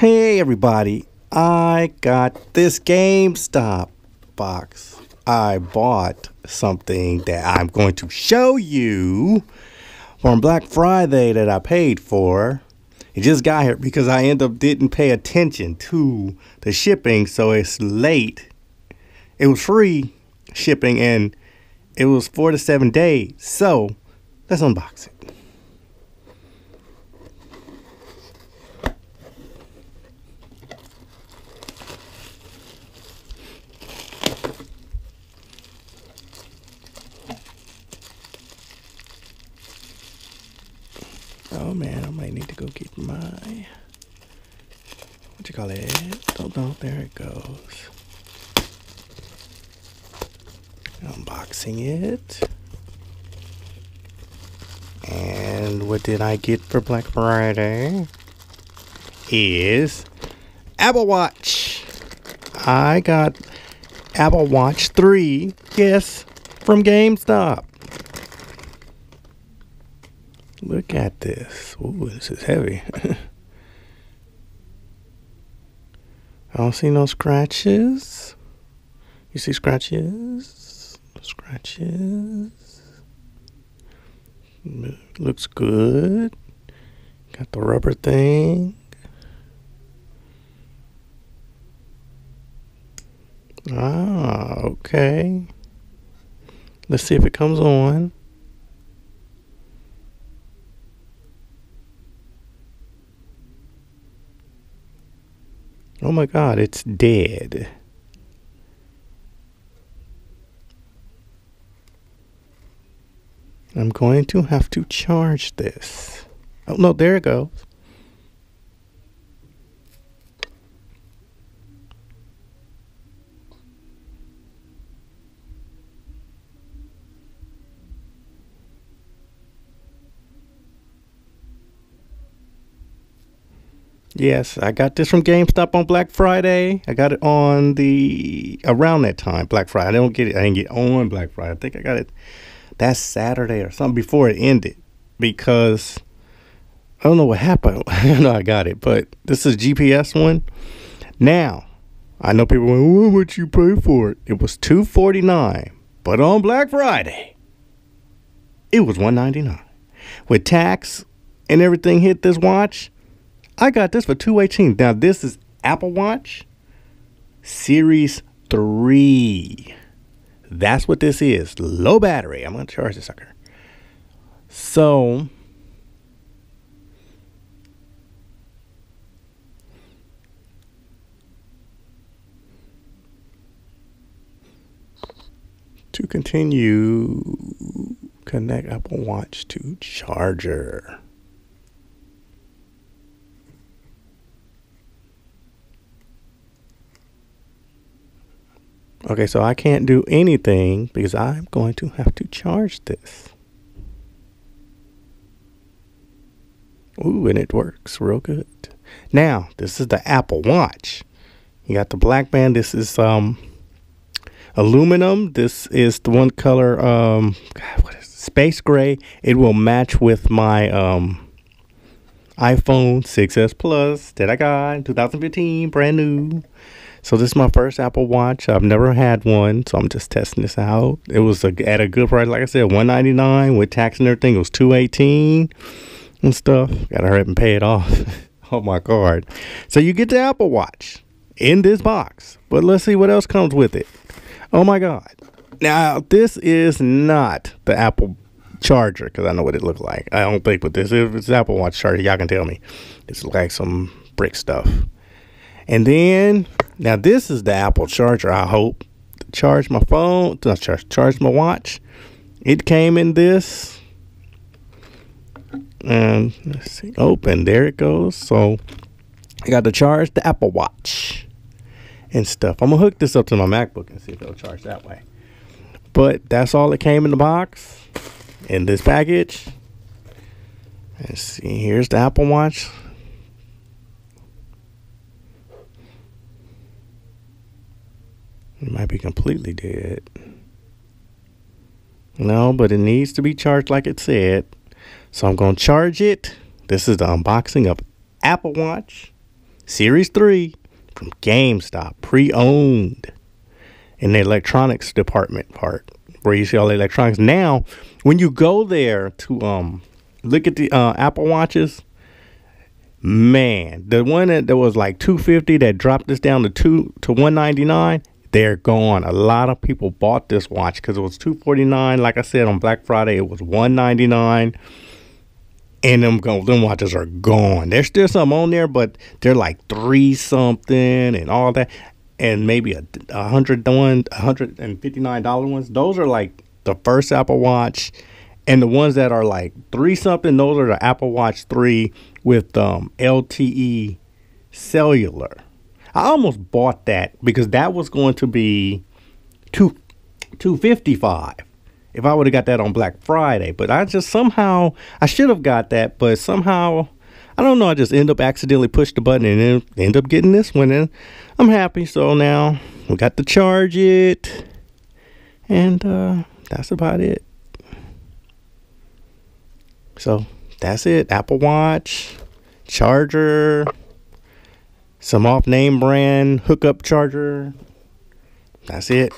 Hey everybody, I got this GameStop box. I bought something that I'm going to show you from Black Friday that I paid for. It just got here because I didn't pay attention to the shipping, so it's late. It was free shipping and it was 4 to 7 days. So let's unbox it. Oh man, I might need to go get my, what you call it? Oh no, there it goes. Unboxing it. And what did I get for Black Friday? Is Apple Watch. I got Apple Watch 3, yes, from GameStop. Look at this. Ooh, this is heavy. I don't see no scratches. You see scratches? Scratches. Looks good. Got the rubber thing. Ah, okay. Let's see if it comes on. Oh my God, it's dead. I'm going to have to charge this. Oh no, there it goes. Yes, I got this from GameStop on Black Friday. I got it on around that time, Black Friday. I didn't get it on Black Friday. I think I got it that Saturday or something before it ended because I don't know what happened. I know I got it, but this is a GPS one. Now, I know people went, what would you pay for it? It was $249, but on Black Friday, it was $199. With tax and everything hit this watch, I got this for $218. Now, this is Apple Watch Series 3. That's what this is. Low battery. I'm going to charge this sucker. So, to continue, connect Apple Watch to charger. Okay, so I can't do anything because I'm going to have to charge this. Ooh, and it works real good. Now, this is the Apple Watch. You got the black band. This is aluminum. This is the one color, God, what is it? Space gray. It will match with my iPhone 6s Plus that I got in 2015, brand new. So this is my first Apple Watch. I've never had one, so I'm just testing this out. It was at a good price, like I said, $199 with tax and everything. It was $218 and stuff. Gotta hurry up and pay it off on my card. So you get the Apple Watch in this box, but let's see what else comes with it. Oh my God! Now this is not the Apple charger because I know what it looked like. I don't think, but this is it's Apple Watch charger. Y'all can tell me. It's like some brick stuff. And then, now this is the Apple charger, I hope. To charge my phone, charge my watch. It came in this. And let's see, open, there it goes. So I got to charge the Apple Watch and stuff. I'm going to hook this up to my MacBook and see if it'll charge that way. But that's all that came in the box, in this package. Let's see, here's the Apple Watch. It might be completely dead. No, but it needs to be charged like it said. So I'm going to charge it. This is the unboxing of Apple Watch Series 3 from GameStop, pre-owned in the electronics department part where you see all the electronics. Now, when you go there to look at the Apple Watches, man, the one that was like $250 that dropped this down to $199, they're gone. A lot of people bought this watch because it was $249. Like I said, on Black Friday, it was $199. And them watches are gone. There's still some on there, but they're like $3 something and all that. And maybe $159 ones. Those are like the first Apple Watch. And the ones that are like $3 something, those are the Apple Watch 3 with LTE cellular. I almost bought that because that was going to be $255 if I would have got that on Black Friday. But I should have got that, but somehow, I don't know, I just end up accidentally pushed the button and then end up getting this one. And I'm happy. So now we got to charge it. And that's about it. So that's it. Apple Watch, charger, some off-name brand hookup charger. That's it.